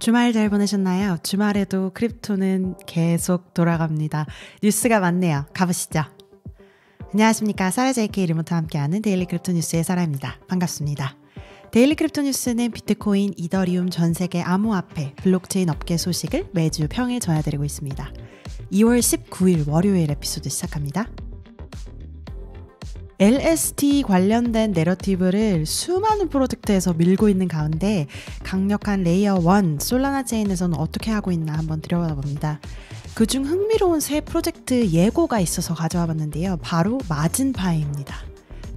주말 잘 보내셨나요? 주말에도 크립토는 계속 돌아갑니다. 뉴스가 많네요. 가보시죠. 안녕하십니까. 사라 JK 리모트와 함께하는 데일리 크립토 뉴스의 사라입니다. 반갑습니다. 데일리 크립토 뉴스는 비트코인, 이더리움, 전세계 암호화폐, 블록체인 업계 소식을 매주 평일 전해드리고 있습니다. 2월 19일 월요일 에피소드 시작합니다. LST 관련된 내러티브를 수많은 프로젝트에서 밀고 있는 가운데 강력한 레이어 1 솔라나 체인에서는 어떻게 하고 있나 한번 들여다 봅니다. 그중 흥미로운 새 프로젝트 예고가 있어서 가져와 봤는데요. 바로 마진파이입니다.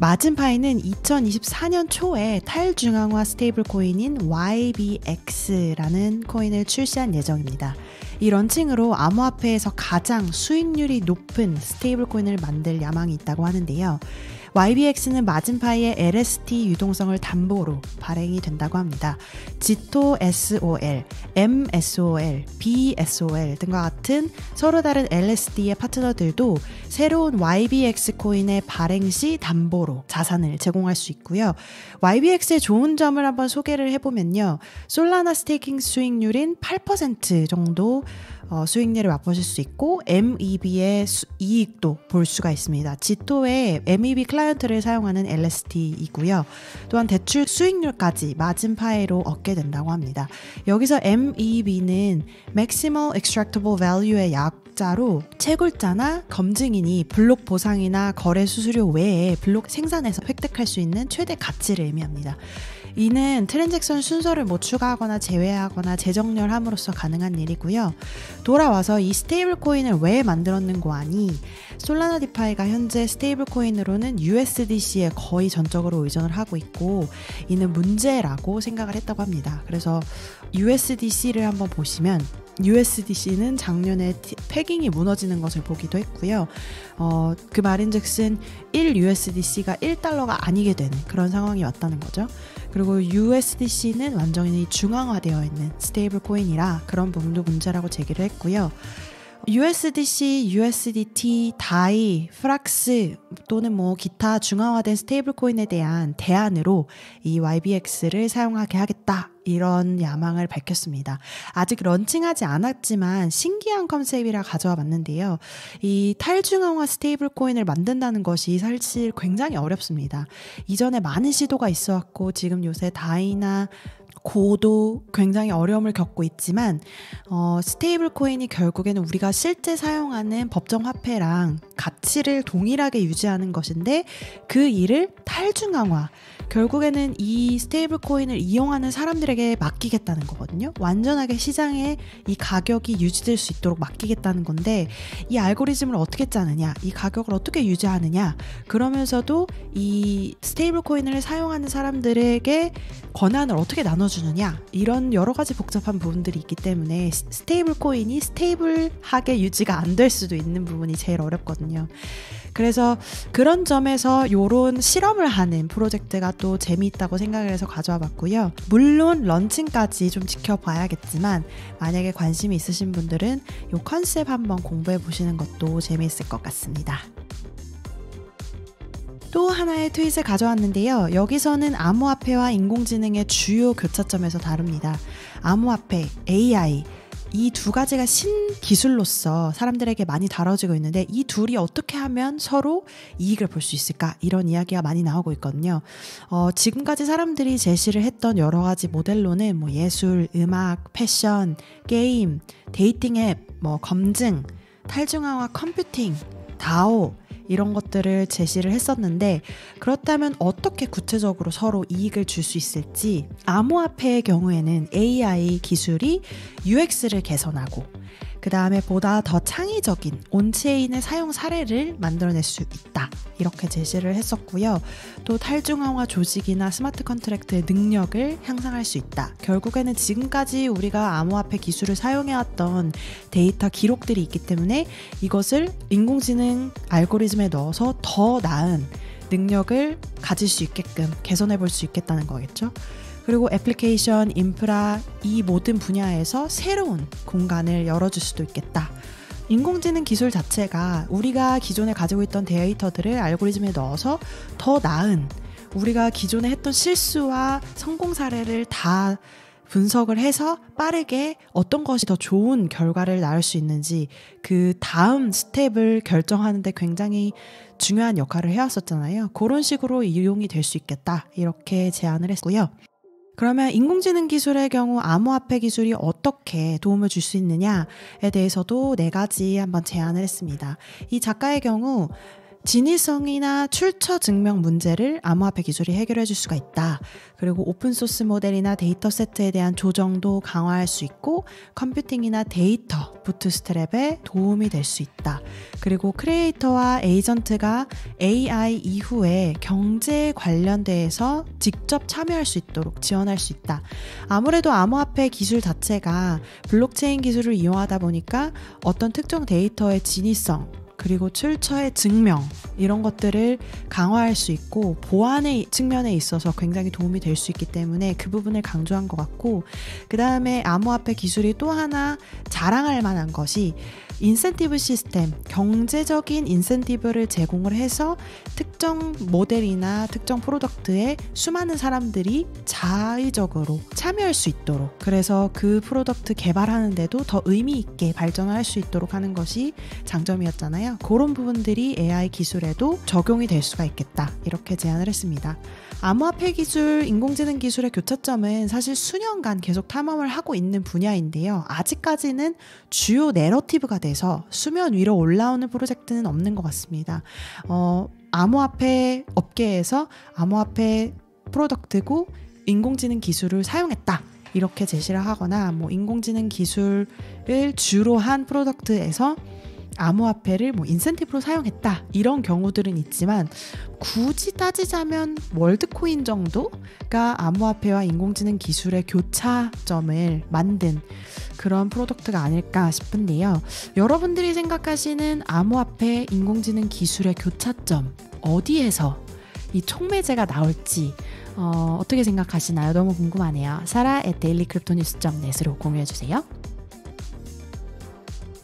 마진파이는 2024년 초에 탈중앙화 스테이블 코인인 YBX라는 코인을 출시한 예정입니다. 이 런칭으로 암호화폐에서 가장 수익률이 높은 스테이블 코인을 만들 야망이 있다고 하는데요. YBX는 마진파이의 LST 유동성을 담보로 발행이 된다고 합니다. 지토 SOL, MSOL, BSOL 등과 같은 서로 다른 LST의 파트너들도 새로운 YBX 코인의 발행 시 담보로 자산을 제공할 수 있고요. YBX의 좋은 점을 한번 소개를 해보면요. 솔라나 스테이킹 수익률인 8% 정도 수익률을 맛보실 수 있고 MEB의 이익도 볼 수가 있습니다. 지토의 MEB 클라이언트를 사용하는 LST이고요. 또한 대출 수익률까지 마진파이로 얻게 된다고 합니다. 여기서 MEB는 Maximal Extractable Value의 약자로 채굴자나 검증인이 블록 보상이나 거래 수수료 외에 블록 생산에서 획득할 수 있는 최대 가치를 의미합니다. 이는 트랜잭션 순서를 추가하거나 제외하거나 재정렬함으로써 가능한 일이고요. 돌아와서 이 스테이블 코인을 왜 만들었는고 하니 솔라나 디파이가 현재 스테이블 코인으로는 USDC에 거의 전적으로 의존을 하고 있고 이는 문제라고 생각을 했다고 합니다. 그래서 USDC를 한번 보시면 USDC는 작년에 패깅이 무너지는 것을 보기도 했고요. 그 말인즉슨 1USDC가 1달러가 아니게 되는 그런 상황이 왔다는 거죠. 그리고 USDC는 완전히 중앙화되어 있는 스테이블 코인이라 그런 부분도 문제라고 제기를 했고요. USDC, USDT, 다이, 프락스 또는 기타 중앙화된 스테이블 코인에 대한 대안으로 이 YBX를 사용하게 하겠다. 이런 야망을 밝혔습니다. 아직 런칭하지 않았지만 신기한 컨셉이라 가져와 봤는데요. 이 탈중앙화 스테이블 코인을 만든다는 것이 사실 굉장히 어렵습니다. 이전에 많은 시도가 있어왔고 지금 요새 다이나 고도 굉장히 어려움을 겪고 있지만 스테이블 코인이 결국에는 우리가 실제 사용하는 법정 화폐랑 가치를 동일하게 유지하는 것인데 그 일을 탈중앙화 결국에는 이 스테이블 코인을 이용하는 사람들에게 맡기겠다는 거거든요. 완전하게 시장에 이 가격이 유지될 수 있도록 맡기겠다는 건데 이 알고리즘을 어떻게 짜느냐, 이 가격을 어떻게 유지하느냐, 그러면서도 이 스테이블 코인을 사용하는 사람들에게 권한을 어떻게 나눠주느냐, 이런 여러 가지 복잡한 부분들이 있기 때문에 스테이블 코인이 스테이블하게 유지가 안 될 수도 있는 부분이 제일 어렵거든요. 그래서 그런 점에서 이런 실험을 하는 프로젝트가 또 재미있다고 생각을 해서 가져와 봤고요. 물론 런칭까지 좀 지켜봐야겠지만 만약에 관심이 있으신 분들은 이 컨셉 한번 공부해 보시는 것도 재미있을 것 같습니다. 또 하나의 트윗을 가져왔는데요. 여기서는 암호화폐와 인공지능의 주요 교차점에서 다룹니다. 암호화폐, AI 이 두 가지가 신기술로서 사람들에게 많이 다뤄지고 있는데 이 둘이 어떻게 하면 서로 이익을 볼 수 있을까? 이런 이야기가 많이 나오고 있거든요. 지금까지 사람들이 제시를 했던 여러 가지 모델로는 예술, 음악, 패션, 게임, 데이팅 앱, 검증, 탈중앙화 컴퓨팅, 다오 이런 것들을 제시를 했었는데 그렇다면 어떻게 구체적으로 서로 이익을 줄 수 있을지 암호화폐의 경우에는 AI 기술이 UX를 개선하고 그 다음에 보다 더 창의적인 온체인의 사용 사례를 만들어낼 수 있다. 이렇게 제시를 했었고요. 또 탈중앙화 조직이나 스마트 컨트랙트의 능력을 향상할 수 있다. 결국에는 지금까지 우리가 암호화폐 기술을 사용해왔던 데이터 기록들이 있기 때문에 이것을 인공지능 알고리즘에 넣어서 더 나은 능력을 가질 수 있게끔 개선해 볼 수 있겠다는 거겠죠. 그리고 애플리케이션, 인프라 이 모든 분야에서 새로운 공간을 열어줄 수도 있겠다. 인공지능 기술 자체가 우리가 기존에 가지고 있던 데이터들을 알고리즘에 넣어서 더 나은 우리가 기존에 했던 실수와 성공 사례를 다 분석을 해서 빠르게 어떤 것이 더 좋은 결과를 낳을 수 있는지 그 다음 스텝을 결정하는데 굉장히 중요한 역할을 해왔었잖아요. 그런 식으로 이용이 될 수 있겠다 이렇게 제안을 했고요. 그러면 인공지능 기술의 경우 암호화폐 기술이 어떻게 도움을 줄 수 있느냐에 대해서도 4가지 한번 제안을 했습니다. 이 작가의 경우 진위성이나 출처 증명 문제를 암호화폐 기술이 해결해 줄 수가 있다. 그리고 오픈소스 모델이나 데이터 세트에 대한 조정도 강화할 수 있고 컴퓨팅이나 데이터 부트스트랩에 도움이 될 수 있다. 그리고 크리에이터와 에이전트가 AI 이후에 경제 관련돼서 직접 참여할 수 있도록 지원할 수 있다. 아무래도 암호화폐 기술 자체가 블록체인 기술을 이용하다 보니까 어떤 특정 데이터의 진위성 그리고 출처의 증명 이런 것들을 강화할 수 있고 보안의 측면에 있어서 굉장히 도움이 될 수 있기 때문에 그 부분을 강조한 것 같고, 그 다음에 암호화폐 기술이 또 하나 자랑할 만한 것이 인센티브 시스템, 경제적인 인센티브를 제공을 해서 특정 모델이나 특정 프로덕트에 수많은 사람들이 자의적으로 참여할 수 있도록, 그래서 그 프로덕트 개발하는데도 더 의미 있게 발전할 수 있도록 하는 것이 장점이었잖아요. 그런 부분들이 AI 기술에도 적용이 될 수가 있겠다 이렇게 제안을 했습니다. 암호화폐 기술, 인공지능 기술의 교차점은 사실 수년간 계속 탐험을 하고 있는 분야인데요. 아직까지는 주요 내러티브가 돼서 수면 위로 올라오는 프로젝트는 없는 것 같습니다. 암호화폐 업계에서 암호화폐 프로덕트고 인공지능 기술을 사용했다 이렇게 제시를 하거나, 인공지능 기술을 주로 한 프로덕트에서 암호화폐를 인센티브로 사용했다 이런 경우들은 있지만, 굳이 따지자면 월드코인 정도가 암호화폐와 인공지능 기술의 교차점을 만든 그런 프로덕트가 아닐까 싶은데요. 여러분들이 생각하시는 암호화폐, 인공지능 기술의 교차점, 어디에서 이 촉매제가 나올지 어떻게 생각하시나요? 너무 궁금하네요. sara@dailycryptonews.net으로 공유해주세요.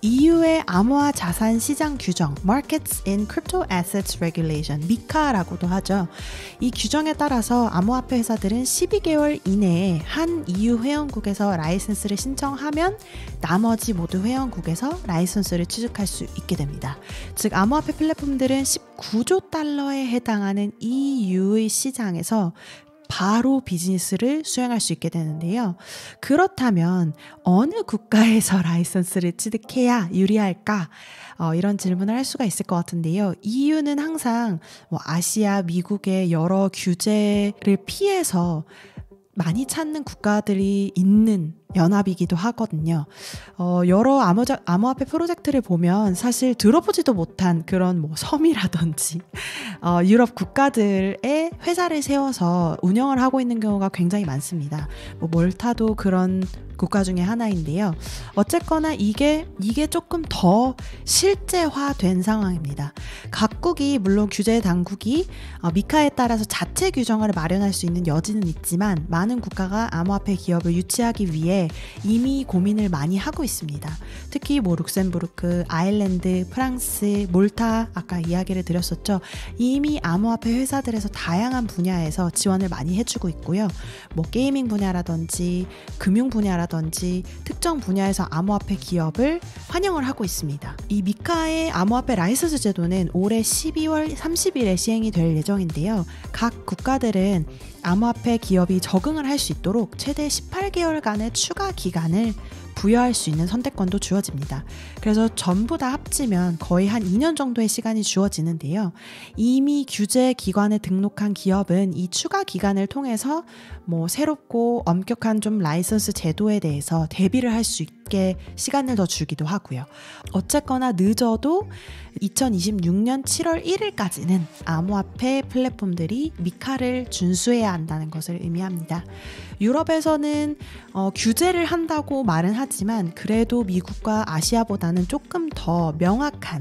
EU의 암호화 자산 시장 규정, Markets in Crypto Assets Regulation, 미카라고도 하죠. 이 규정에 따라서 암호화폐 회사들은 12개월 이내에 한 EU 회원국에서 라이선스를 신청하면 나머지 모두 회원국에서 라이선스를 취득할 수 있게 됩니다. 즉 암호화폐 플랫폼들은 19조 달러에 해당하는 EU의 시장에서 바로 비즈니스를 수행할 수 있게 되는데요. 그렇다면 어느 국가에서 라이선스를 취득해야 유리할까? 이런 질문을 할 수가 있을 것 같은데요. EU는 항상 아시아, 미국의 여러 규제를 피해서 많이 찾는 국가들이 있는 연합이기도 하거든요. 여러 암호화폐 프로젝트를 보면 사실 들어보지도 못한 그런 섬이라든지 유럽 국가들의 회사를 세워서 운영을 하고 있는 경우가 굉장히 많습니다. 몰타도 그런 국가 중에 하나인데요. 어쨌거나 이게 조금 더 실제화된 상황입니다. 각국이 물론 규제 당국이 미카에 따라서 자체 규정을 마련할 수 있는 여지는 있지만, 많은 국가가 암호화폐 기업을 유치하기 위해 이미 고민을 많이 하고 있습니다. 특히 룩셈부르크, 아일랜드, 프랑스, 몰타 아까 이야기를 드렸었죠. 이미 암호화폐 회사들에서 다양한 분야에서 지원을 많이 해주고 있고요. 게이밍 분야라든지 금융 분야라든지 특정 분야에서 암호화폐 기업을 환영을 하고 있습니다. 이 미카의 암호화폐 라이선스 제도는 올해 12월 30일에 시행이 될 예정인데요. 각 국가들은 암호화폐 기업이 적응을 할 수 있도록 최대 18개월간의 추가 기간을 부여할 수 있는 선택권도 주어집니다. 그래서 전부 다 합치면 거의 한 2년 정도의 시간이 주어지는데요. 이미 규제 기관에 등록한 기업은 이 추가 기간을 통해서 새롭고 엄격한 좀 라이선스 제도에 대해서 대비를 할 수 있게 시간을 더 주기도 하고요. 어쨌거나 늦어도 2026년 7월 1일까지는 암호화폐 플랫폼들이 미카를 준수해야 한다는 것을 의미합니다. 유럽에서는 규제를 한다고 말은 하지만 그래도 미국과 아시아보다는 조금 더 명확한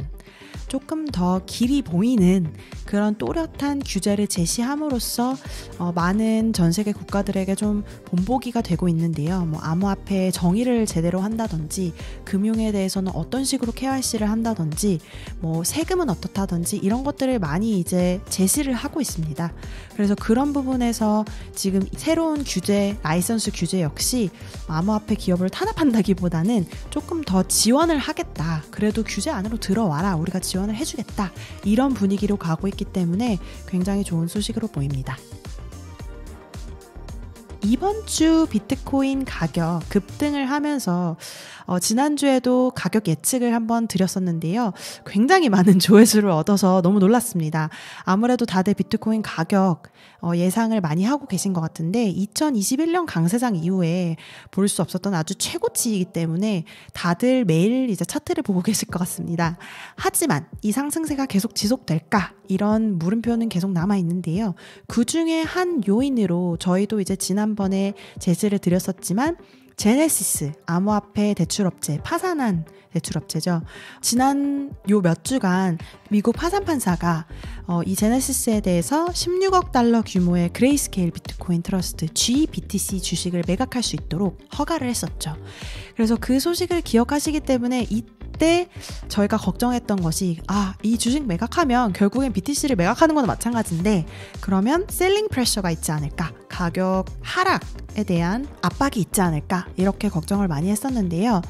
조금 더 길이 보이는 그런 또렷한 규제를 제시함으로써 많은 전 세계 국가들에게 좀 본보기가 되고 있는데요. 뭐 암호화폐 정의를 제대로 한다든지 금융에 대해서는 어떤 식으로 KYC를 한다든지 뭐 세금은 어떻다든지 이런 것들을 많이 이제 제시를 하고 있습니다. 그래서 그런 부분에서 지금 새로운 규제, 라이선스 규제 역시 암호화폐 기업을 탄압한다기보다는 조금 더 지원을 하겠다. 그래도 규제 안으로 들어와라. 우리가 지원을 해주겠다. 이런 분위기로 가고 있기 때문에 굉장히 좋은 소식으로 보입니다. 이번 주 비트코인 가격 급등을 하면서 지난주에도 가격 예측을 한번 드렸었는데요. 굉장히 많은 조회수를 얻어서 너무 놀랐습니다. 아무래도 다들 비트코인 가격 예상을 많이 하고 계신 것 같은데 2021년 강세장 이후에 볼 수 없었던 아주 최고치이기 때문에 다들 매일 이제 차트를 보고 계실 것 같습니다. 하지만 이 상승세가 계속 지속될까? 이런 물음표는 계속 남아 있는데요. 그 중에 한 요인으로 저희도 이제 지난번에 제시를 드렸었지만 제네시스 암호화폐 대출업체, 파산한 대출업체죠. 지난 요 몇 주간 미국 파산판사가 이 제네시스에 대해서 16억 달러 규모의 그레이스케일 비트코인 트러스트 GBTC 주식을 매각할 수 있도록 허가를 했었죠. 그래서 그 소식을 기억하시기 때문에 이때 저희가 걱정했던 것이 이 주식 매각하면 결국엔 BTC를 매각하는 거나 마찬가지인데 그러면 셀링 프레셔가 있지 않을까? 가격 하락에 대한 압박이 있지 않을까? 이렇게 걱정을 많이 했었는데요.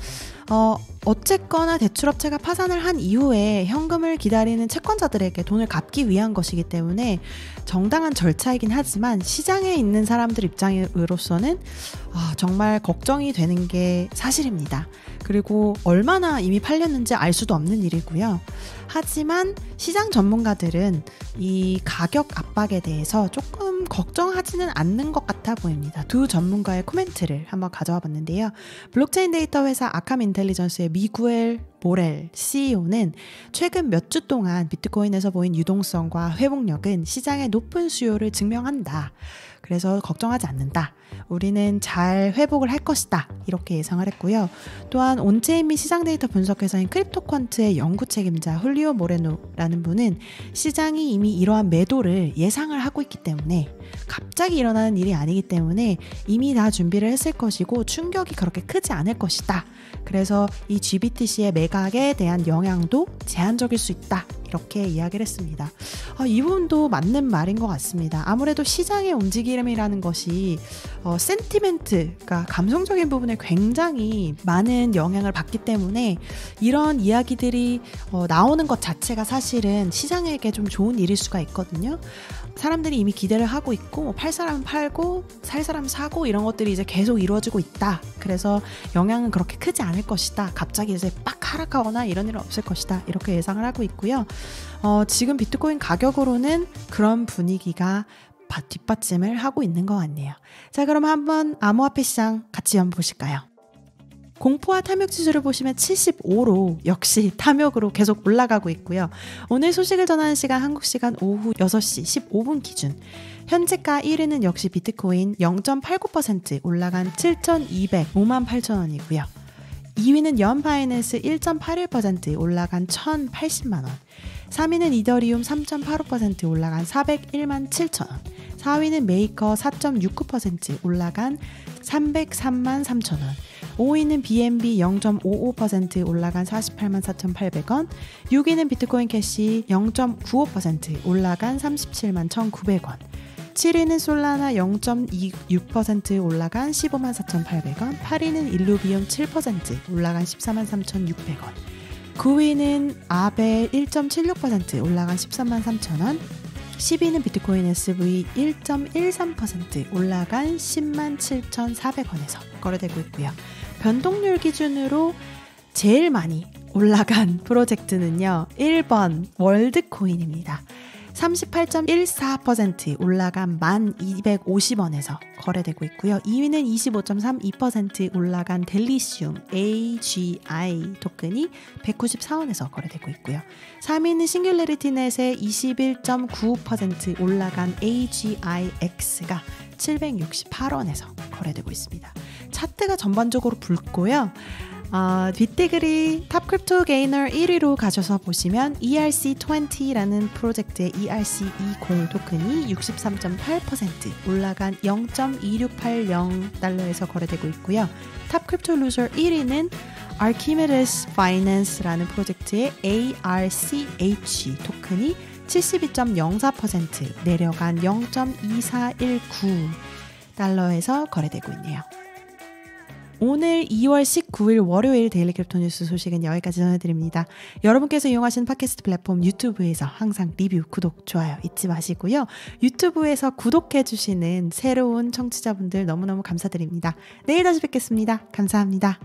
어쨌거나 대출업체가 파산을 한 이후에 현금을 기다리는 채권자들에게 돈을 갚기 위한 것이기 때문에 정당한 절차이긴 하지만 시장에 있는 사람들 입장으로서는 정말 걱정이 되는 게 사실입니다. 그리고 얼마나 이미 팔렸는지 알 수도 없는 일이고요. 하지만 시장 전문가들은 이 가격 압박에 대해서 조금 걱정하지는 않는 것 같아 보입니다. 두 전문가의 코멘트를 한번 가져와 봤는데요. 블록체인 데이터 회사 아캄 인텔리전스의 미구엘 모렐 CEO는 최근 몇 주 동안 비트코인에서 보인 유동성과 회복력은 시장의 높은 수요를 증명한다. 그래서 걱정하지 않는다. 우리는 잘 회복을 할 것이다. 이렇게 예상을 했고요. 또한 온체인 및 시장 데이터 분석 회사인 크립토퀀트의 연구 책임자 훌리오 모레노라는 분은 시장이 이미 이러한 매도를 예상을 하고 있기 때문에 갑자기 일어나는 일이 아니기 때문에 이미 다 준비를 했을 것이고 충격이 그렇게 크지 않을 것이다. 그래서 이 GBTC의 매각에 대한 영향도 제한적일 수 있다. 이렇게 이야기를 했습니다. 이 부분도 맞는 말인 것 같습니다. 아무래도 시장의 움직임이라는 것이 센티멘트가 감성적인 부분에 굉장히 많은 영향을 받기 때문에 이런 이야기들이 나오는 것 자체가 사실은 시장에게 좀 좋은 일일 수가 있거든요. 사람들이 이미 기대를 하고 있고 팔 사람은 팔고 살 사람은 사고 이런 것들이 이제 계속 이루어지고 있다. 그래서 영향은 그렇게 크지 않을 것이다. 갑자기 이제 빡 하락하거나 이런 일은 없을 것이다. 이렇게 예상을 하고 있고요. 지금 비트코인 가격으로는 그런 분위기가 뒷받침을 하고 있는 것 같네요. 자, 그럼 한번 암호화폐 시장 같이 한번 보실까요? 공포와 탐욕 지수를 보시면 75로 역시 탐욕으로 계속 올라가고 있고요. 오늘 소식을 전하는 시간 한국 시간 오후 6시 15분 기준 현재가 1위는 역시 비트코인 0.89% 올라간 7,205만 8천 원이고요. 2위는 연바이낸스 1.81% 올라간 1,080만 원. 3위는 이더리움 3.85% 올라간 401만 7천 원. 4위는 메이커 4.69% 올라간 303만 3천 원. 5위는 BNB 0.55% 올라간 48만 4,800원. 6위는 비트코인 캐시 0.95% 올라간 37만 1,900원. 7위는 솔라나 0.26% 올라간 15만 4,800원. 8위는 일루비움 7% 올라간 14만 3,600원. 9위는 아벨 1.76% 올라간 13만 3천원. 10위는 비트코인 SV 1.13% 올라간 10만 7,400원에서 거래되고 있고요. 변동률 기준으로 제일 많이 올라간 프로젝트는요. 1번 월드코인입니다. 38.14% 올라간 1,250원에서 거래되고 있고요. 2위는 25.32% 올라간 델리시움 AGI 토큰이 194원에서 거래되고 있고요. 3위는 싱귤레리티넷의 21.95% 올라간 AGIX가 768원에서 거래되고 있습니다. 차트가 전반적으로 붉고요. 뒷대글이 탑 크립토 게이너 1위로 가셔서 보시면 ERC20라는 프로젝트의 ERC20 토큰이 63.8% 올라간 0.2680달러에서 거래되고 있고요. 탑 크립토 루저 1위는 Archimedes Finance라는 프로젝트의 ARCH 토큰이 72.04% 내려간 0.2419달러에서 거래되고 있네요. 오늘 2월 19일 월요일 데일리 크립토 뉴스 소식은 여기까지 전해드립니다. 여러분께서 이용하시는 팟캐스트 플랫폼 유튜브에서 항상 리뷰, 구독, 좋아요 잊지 마시고요. 유튜브에서 구독해주시는 새로운 청취자분들 너무너무 감사드립니다. 내일 다시 뵙겠습니다. 감사합니다.